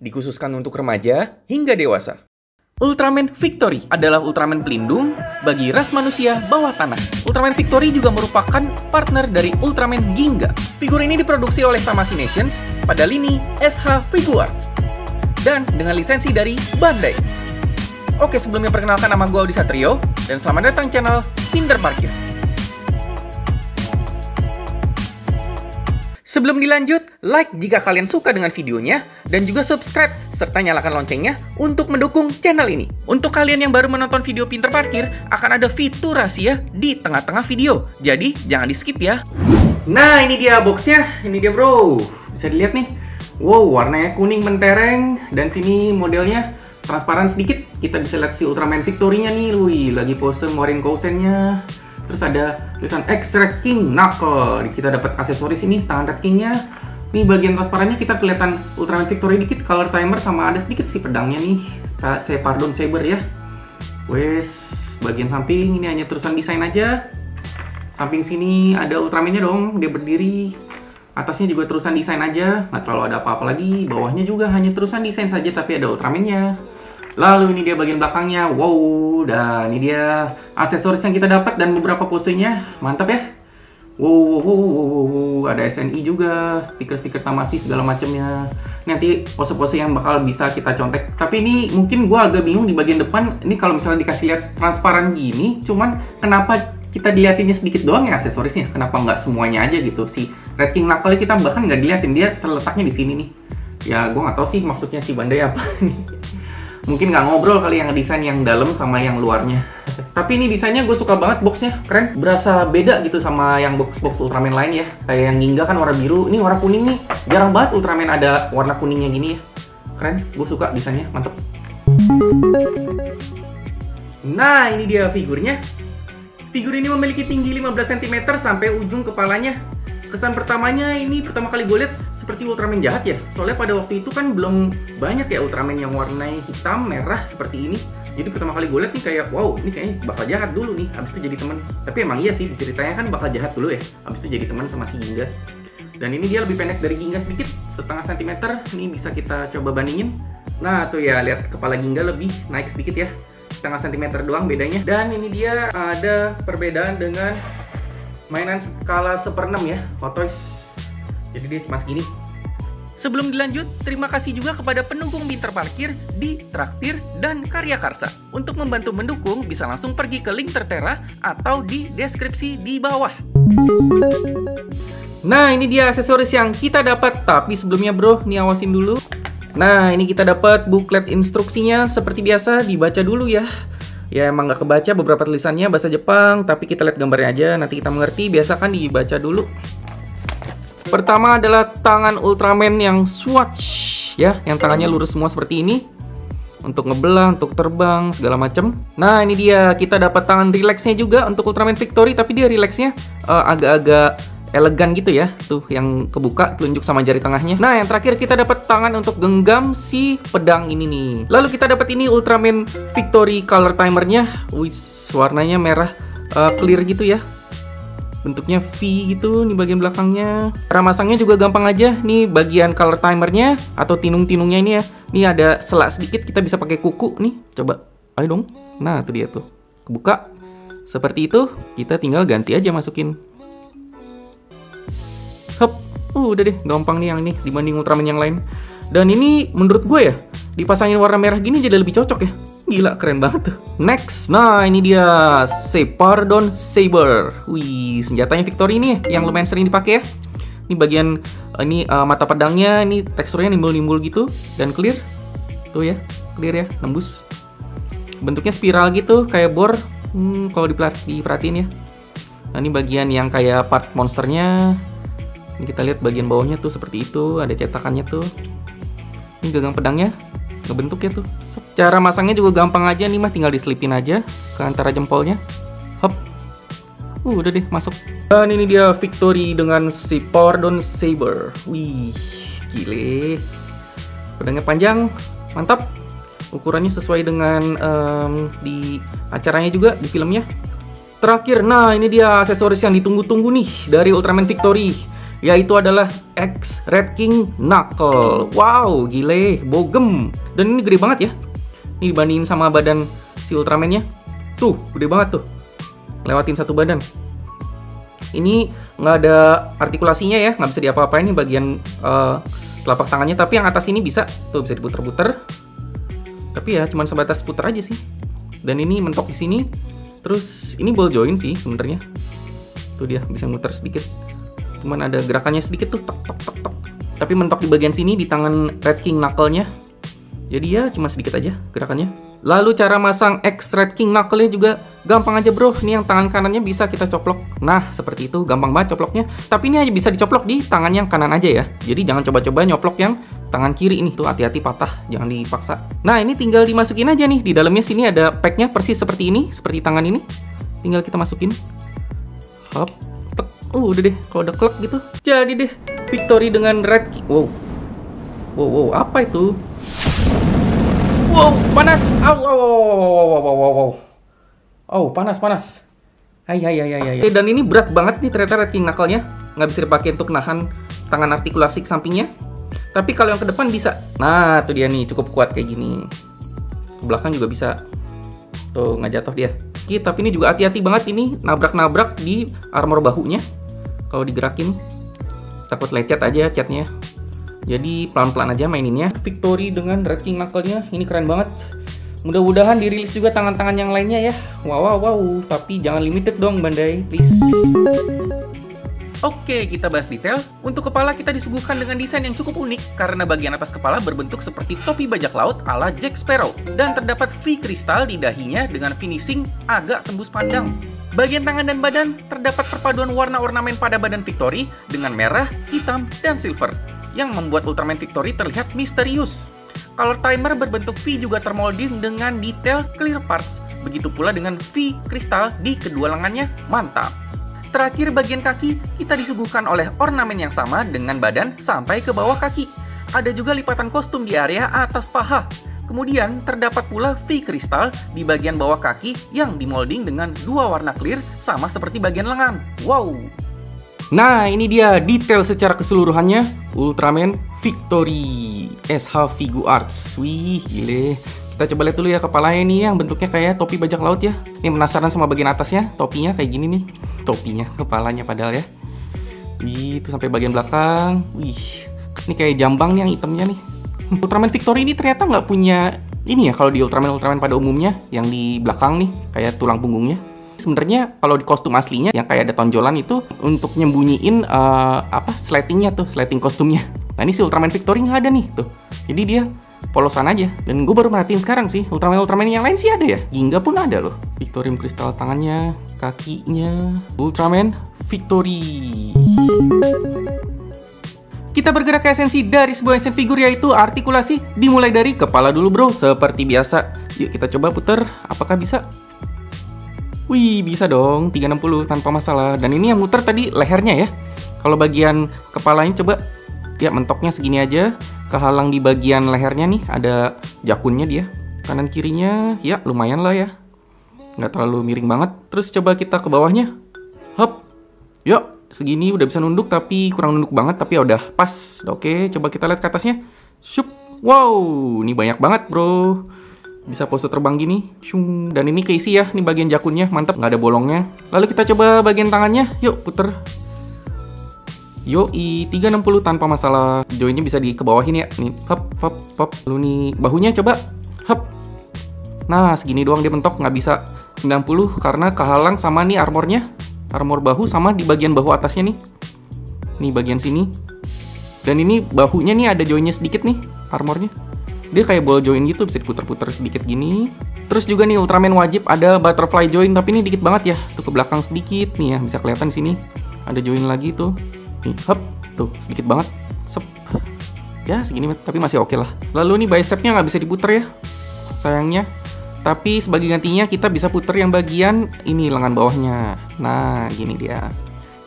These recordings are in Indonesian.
dikhususkan untuk remaja hingga dewasa. Ultraman Victory adalah Ultraman pelindung bagi ras manusia bawah tanah. Ultraman Victory juga merupakan partner dari Ultraman Ginga. Figur ini diproduksi oleh Tamashii Nations pada lini SH Figuarts dan dengan lisensi dari Bandai. Oke, sebelumnya perkenalkan nama gue Audi Satrio dan selamat datang channel Pinter Parkir. Sebelum dilanjut, like jika kalian suka dengan videonya, dan juga subscribe, serta nyalakan loncengnya untuk mendukung channel ini. Untuk kalian yang baru menonton video Pinter Parkir, akan ada fitur rahasia di tengah-tengah video, jadi jangan di-skip ya. Nah, ini dia boxnya, ini dia bro. Bisa dilihat nih, wow, warnanya kuning mentereng, dan sini modelnya transparan sedikit. Kita bisa lihat si Ultraman Victory-nya nih, wih, lagi pose ngeluarin kousennya. Terus ada tulisan X-Red King Knuckle. Kita dapat aksesoris ini, tangan Red King-nya. Ini bagian transparannya kita kelihatan Ultraman Victory dikit, color timer sama ada sedikit sih pedangnya nih. Saber ya. Wes, bagian samping ini hanya terusan desain aja. Samping sini ada Ultraman-nya dong, dia berdiri. Atasnya juga terusan desain aja, nggak terlalu ada apa-apa lagi. Bawahnya juga hanya terusan desain saja tapi ada Ultraman-nya. Lalu ini dia bagian belakangnya, wow, dan ini dia aksesoris yang kita dapat dan beberapa posenya, mantap ya. Wow, ada SNI juga, stiker-stiker Tamashii segala macamnya. Nanti pose-pose yang bakal bisa kita contek. Tapi ini mungkin gua agak bingung di bagian depan. Ini kalau misalnya dikasih lihat transparan gini, cuman kenapa kita dilihatinnya sedikit doang ya aksesorisnya? Kenapa nggak semuanya aja gitu? Si Red King Knuckle kita bahkan nggak dilihatin, dia terletaknya di sini nih. Ya, gua nggak tahu sih maksudnya si Bandai apa nih. Mungkin nggak ngobrol kali yang desain yang dalam sama yang luarnya. Tapi ini desainnya gue suka banget, boxnya keren. Berasa beda gitu sama yang box-box Ultraman lain ya. Kayak yang Ginga kan warna biru, ini warna kuning nih. Jarang banget Ultraman ada warna kuningnya gini ya. Keren, gue suka desainnya, mantep. Nah, ini dia figurnya. Figur ini memiliki tinggi 15 cm sampai ujung kepalanya. Kesan pertamanya ini pertama kali gue lihat seperti Ultraman jahat ya. Soalnya pada waktu itu kan belum banyak ya Ultraman yang warnanya hitam, merah seperti ini. Jadi pertama kali gue lihat nih kayak wow, ini kayaknya bakal jahat dulu nih, habis itu jadi teman. Tapi emang iya sih, ceritanya kan bakal jahat dulu ya, habis itu jadi teman sama si Ginga. Dan ini dia lebih pendek dari Ginga sedikit, setengah sentimeter. Ini bisa kita coba bandingin. Nah tuh ya, lihat kepala Ginga lebih naik sedikit ya, setengah sentimeter doang bedanya. Dan ini dia ada perbedaan dengan mainan skala 1/6 ya, Hot Toys. Jadi dia cuma segini. Sebelum dilanjut, terima kasih juga kepada pendukung Pinter Parkir di Traktir dan Karya Karsa. Untuk membantu mendukung, bisa langsung pergi ke link tertera atau di deskripsi di bawah. Nah, ini dia aksesoris yang kita dapat. Tapi sebelumnya bro, nih awasin dulu. Nah, ini kita dapat booklet instruksinya. Seperti biasa, dibaca dulu ya. Ya emang nggak kebaca beberapa tulisannya bahasa Jepang, tapi kita lihat gambarnya aja, nanti kita mengerti. Biasa kan dibaca dulu. Pertama adalah tangan Ultraman yang Swatch ya, yang tangannya lurus semua seperti ini. Untuk ngebelah, untuk terbang, segala macam. Nah, ini dia kita dapat tangan relaxnya juga untuk Ultraman Victory, tapi dia relaxnya agak-agak elegan gitu ya. Tuh yang kebuka, telunjuk sama jari tengahnya. Nah, yang terakhir kita dapat tangan untuk genggam si pedang ini nih. Lalu kita dapat ini Ultraman Victory color timernya. Wih, warnanya merah clear gitu ya. Bentuknya V gitu, nih bagian belakangnya. Cara masangnya juga gampang aja. Nih bagian color timernya atau tinung-tinungnya ini ya. Nih ada selak sedikit, kita bisa pakai kuku nih. Coba, ayo dong. Nah, itu dia tuh. Kebuka. Seperti itu, kita tinggal ganti aja masukin. Hup, udah deh, gampang nih yang ini dibanding Ultraman yang lain. Dan ini menurut gue ya, dipasangin warna merah gini jadi lebih cocok ya. Gila, keren banget tuh. Next, nah ini dia Separdon Saber. Wih, senjatanya Victory ini yang lumayan sering dipakai ya. Ini bagian ini mata pedangnya, ini teksturnya nimbul-nimbul gitu dan clear. Tuh ya, clear ya, nembus. Bentuknya spiral gitu, kayak bor. Kalau diperhatiin ya. Nah, ini bagian yang kayak part monsternya. Ini kita lihat bagian bawahnya tuh seperti itu, ada cetakannya tuh. Ini gagang pedangnya, ngebentuk ya tuh. Cara masangnya juga gampang aja nih mah, tinggal diselipin aja ke antara jempolnya. Hop. Udah deh masuk. Dan ini dia Victory dengan si Separdon Saber. Wih, gile. Pedangnya panjang, mantap. Ukurannya sesuai dengan di acaranya juga, di filmnya. Terakhir, nah ini dia aksesoris yang ditunggu-tunggu nih dari Ultraman Victory. yaitu adalah X Red King Knuckle. Wow, gile, bogem. Dan ini gede banget ya. Ini dibandingin sama badan si Ultraman-nya. Tuh, gede banget tuh. Lewatin satu badan. Ini nggak ada artikulasinya ya, nggak bisa diapa-apain ini bagian telapak tangannya. Tapi yang atas ini bisa, tuh bisa diputer-puter. Tapi ya cuman sebatas puter aja sih. Dan ini mentok di sini. Terus ini ball joint sih sebenarnya. Tuh dia bisa muter sedikit. Cuman ada gerakannya sedikit tuh, tek tek tek tek. Tapi mentok di bagian sini di tangan Red King Knuckle-nya. Jadi ya cuma sedikit aja gerakannya. Lalu cara masang X Red King Knuckle-nya juga gampang aja bro. Ini yang tangan kanannya bisa kita coplok. Nah seperti itu, gampang banget coploknya. Tapi ini aja bisa dicoplok di tangan yang kanan aja ya. Jadi jangan coba-coba nyoplok yang tangan kiri ini. Tuh hati-hati patah, jangan dipaksa. Nah ini tinggal dimasukin aja nih. Di dalamnya sini ada pack-nya persis seperti ini. Seperti tangan ini. Tinggal kita masukin. Hop. Udah deh, kalau udah klek gitu. Jadi deh, victory dengan Red King. Wow. Wow, apa itu? Wow, panas. Panas. Hai. Dan ini berat banget nih ternyata Red King Knuckle-nya. Nggak bisa dipakai untuk nahan tangan artikulasi ke sampingnya. Tapi kalau yang ke depan bisa. Nah, tuh dia nih, cukup kuat kayak gini. Ke belakang juga bisa. Tuh, nggak jatuh dia. Tapi ini juga hati-hati banget ini, nabrak-nabrak di armor bahunya. Kalau digerakin, takut lecet aja catnya. Jadi pelan-pelan aja maininnya. Victory dengan Red King Knuckle-nya, ini keren banget. Mudah-mudahan dirilis juga tangan-tangan yang lainnya ya. Wow. Tapi jangan limited dong Bandai, please. Oke, kita bahas detail. Untuk kepala kita disuguhkan dengan desain yang cukup unik karena bagian atas kepala berbentuk seperti topi bajak laut ala Jack Sparrow dan terdapat V kristal di dahinya dengan finishing agak tembus pandang. Bagian tangan dan badan terdapat perpaduan warna ornamen pada badan Victory dengan merah, hitam, dan silver yang membuat Ultraman Victory terlihat misterius. Color timer berbentuk V juga termolding dengan detail clear parts, begitu pula dengan V kristal di kedua lengannya, mantap. Terakhir bagian kaki, kita disuguhkan oleh ornamen yang sama dengan badan sampai ke bawah kaki. Ada juga lipatan kostum di area atas paha. Kemudian terdapat pula V kristal di bagian bawah kaki yang dimolding dengan dua warna clear sama seperti bagian lengan. Wow! Nah ini dia detail secara keseluruhannya Ultraman Victory SH Figuarts. Wih gile. Kita coba lihat dulu ya kepalanya nih yang bentuknya kayak topi bajak laut ya. Ini penasaran sama bagian atasnya, topinya kayak gini nih. Topinya, kepalanya padahal ya. Wih, itu sampai bagian belakang. Wih, ini kayak jambang nih yang hitamnya nih. Ultraman Victory ini ternyata nggak punya ini ya kalau di Ultraman pada umumnya yang di belakang nih kayak tulang punggungnya. Sebenarnya kalau di kostum aslinya yang kayak ada tonjolan itu untuk nyembunyiin slatingnya tuh, slating kostumnya. Nah ini si Ultraman Victory nggak ada nih tuh. Jadi dia polosan aja. Dan gue baru merhatiin sekarang sih Ultraman yang lain sih ada ya. Ginga pun ada loh. Victorium kristal tangannya, kakinya. Ultraman Victory. Kita bergerak ke esensi dari sebuah action figure yaitu artikulasi. Dimulai dari kepala dulu bro, seperti biasa. Yuk kita coba puter, apakah bisa? Wih bisa dong, 360 tanpa masalah. Dan ini yang muter tadi lehernya ya. Kalau bagian kepalanya coba, ya mentoknya segini aja. Kehalang di bagian lehernya nih, ada jakunnya dia. Kanan kirinya, ya lumayan lah ya. Nggak terlalu miring banget. Terus coba kita ke bawahnya. Hop, yuk. Segini udah bisa nunduk tapi kurang nunduk banget tapi ya udah pas. Oke, coba kita lihat ke atasnya. Shup. Wow, ini banyak banget, bro. Bisa pose terbang gini. Shung. Dan ini keisi ya, ini bagian jakunnya, mantap, nggak ada bolongnya. Lalu kita coba bagian tangannya. Yuk, puter. Yoi, 360 tanpa masalah. Joinnya bisa di kebawahin ya. Nih, hop, hop, hop. Lalu nih bahunya coba. Hop. Nah, segini doang dia mentok, nggak bisa 90 karena kehalang sama nih armornya. Armor bahu sama di bagian bahu atasnya nih. Nih bagian sini. Dan ini bahunya nih ada joinnya sedikit nih, armornya. Dia kayak ball join gitu, bisa diputer-puter sedikit gini. Terus juga nih Ultraman wajib ada butterfly join, tapi ini dikit banget ya. Tuh ke belakang sedikit nih ya, bisa kelihatan di sini. Ada join lagi tuh. Nih, hop, tuh sedikit banget. Sep. Ya segini tapi masih oke lah. Lalu nih bicepnya nggak bisa diputer ya, sayangnya. Tapi sebagai gantinya kita bisa puter yang bagian ini lengan bawahnya. Nah, gini dia.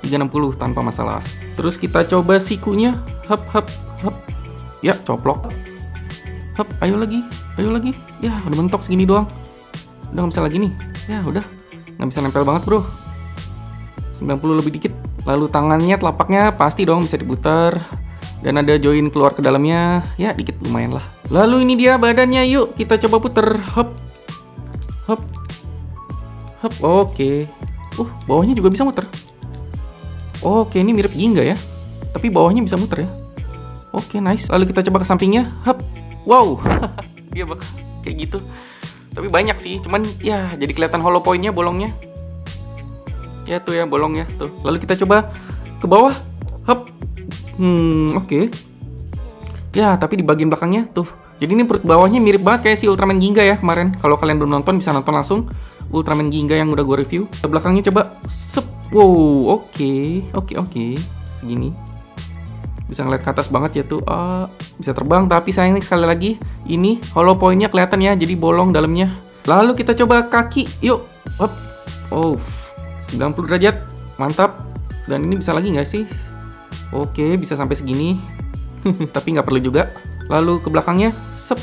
360 tanpa masalah. Terus kita coba sikunya. Hop, hop, hop. Ya, coplok. Hop, ayo lagi. Ayo lagi. Ya, udah mentok segini doang. Udah nggak bisa lagi nih. Ya, udah. Nggak bisa nempel banget, bro. 90 lebih dikit. Lalu tangannya, telapaknya pasti dong bisa diputar. Dan ada join keluar ke dalamnya. Ya, dikit lumayan lah. Lalu ini dia badannya, yuk kita coba puter. Hop. Hop. Hop, oke. Bawahnya juga bisa muter. Oke, ini mirip Ginga ya. Tapi bawahnya bisa muter ya. Oke, nice. Lalu kita coba ke sampingnya. Hop. Wow. Dia bakal kayak gitu. Tapi banyak sih, cuman ya jadi kelihatan hollow point-nya, bolongnya. Ya tuh ya, bolongnya tuh. Lalu kita coba ke bawah. Hop. Oke. Ya, tapi di bagian belakangnya tuh. Jadi ini perut bawahnya mirip banget kayak si Ultraman Ginga ya kemarin. Kalau kalian belum nonton bisa nonton langsung Ultraman Ginga yang udah gue review. Ke belakangnya coba. Sep. Wow, oke. Segini. Bisa ngeliat ke atas banget ya tuh. Bisa terbang, tapi sayang sekali lagi ini hollow point-nya kelihatan ya, jadi bolong dalamnya. Lalu kita coba kaki. Yuk. Hop. 90 derajat. Mantap. Dan ini bisa lagi nggak sih? Oke, bisa sampai segini. Tapi nggak perlu juga. Lalu ke belakangnya. Sep.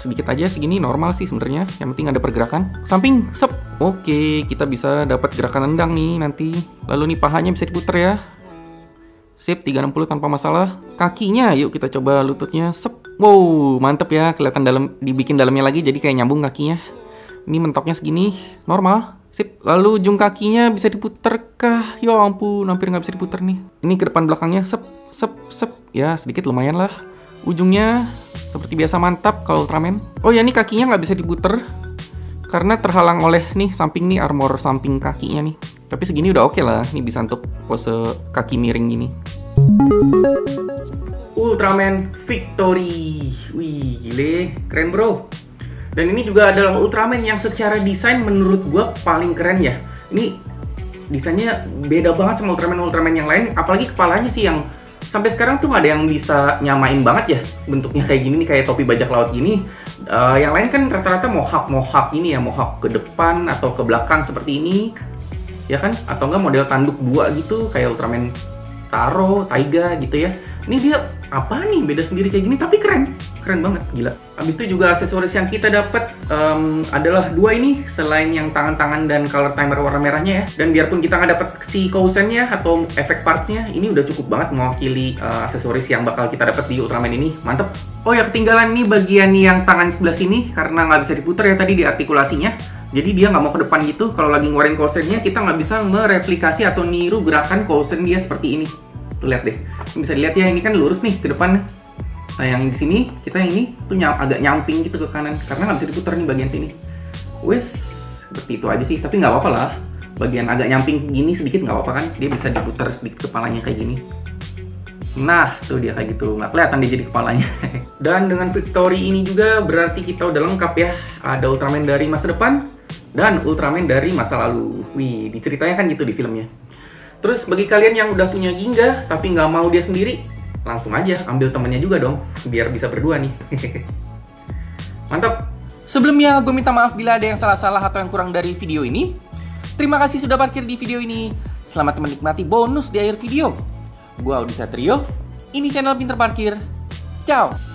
Sedikit aja segini, normal sih sebenarnya. Yang penting ada pergerakan. Samping. Sep. Oke, kita bisa dapat gerakan nendang nih nanti. Lalu nih pahanya bisa diputer ya. Sip, 360 tanpa masalah. Kakinya, yuk kita coba lututnya. Sep. Wow, mantep ya. Kelihatan dalam, dibikin dalamnya lagi jadi kayak nyambung kakinya. Ini mentoknya segini, normal. Sip. Lalu ujung kakinya bisa diputer kah? Ya ampun, hampir nggak bisa diputer nih. Ini ke depan belakangnya. Sep. Ya, sedikit lumayan lah. Ujungnya seperti biasa mantap kalau Ultraman. Oh ya, ini kakinya nggak bisa diputer karena terhalang oleh nih samping nih, armor samping kakinya nih. Tapi segini udah oke lah. Ini bisa untuk pose kaki miring gini. Ultraman Victory. Wih, gile. Keren bro. Dan ini juga adalah Ultraman yang secara desain menurut gua paling keren ya. Ini desainnya beda banget sama Ultraman yang lain. Apalagi kepalanya sih yang sampai sekarang tuh nggak ada yang bisa nyamain banget ya. Bentuknya kayak gini nih, kayak topi bajak laut gini. Yang lain kan rata-rata mohawk ini ya. Mohawk ke depan atau ke belakang seperti ini. Ya kan? Atau enggak model tanduk dua gitu, kayak Ultraman Taro, Taiga gitu ya. Ini dia apa nih, beda sendiri kayak gini, tapi keren banget, gila. Habis itu juga aksesoris yang kita dapat adalah dua ini, selain yang tangan-tangan dan color timer warna merahnya ya. Dan biarpun kita nggak dapat si Kousennya atau efek partsnya, ini udah cukup banget mewakili aksesoris yang bakal kita dapat di Ultraman ini, mantep. Oh ya, ketinggalan nih bagian yang tangan sebelah sini karena nggak bisa diputar ya tadi di artikulasinya. Jadi dia nggak mau ke depan gitu. Kalau lagi ngeluarin Kousennya, kita nggak bisa mereplikasi atau niru gerakan Kousen dia seperti ini. Tuh lihat deh, bisa dilihat ya, ini kan lurus nih ke depan. Nah yang di sini kita ini tuh agak nyamping gitu ke kanan karena nggak bisa diputar nih bagian sini. Wes seperti itu aja sih, tapi nggak apa-apa lah. Bagian agak nyamping gini sedikit nggak apa-apa kan, dia bisa diputar sedikit kepalanya kayak gini. Nah tuh dia kayak gitu, nggak kelihatan dia jadi kepalanya. Dan dengan Victory ini juga berarti kita udah lengkap ya. Ada Ultraman dari masa depan dan Ultraman dari masa lalu. Wih, diceritanya kan gitu di filmnya. Terus bagi kalian yang udah punya Ginga tapi nggak mau dia sendiri, langsung aja ambil temennya juga dong, biar bisa berdua nih. Mantap. Sebelumnya gue minta maaf bila ada yang salah-salah atau yang kurang dari video ini. Terima kasih sudah parkir di video ini. Selamat menikmati bonus di akhir video. Gue Audi Satrio, ini channel Pinter Parkir. Ciao.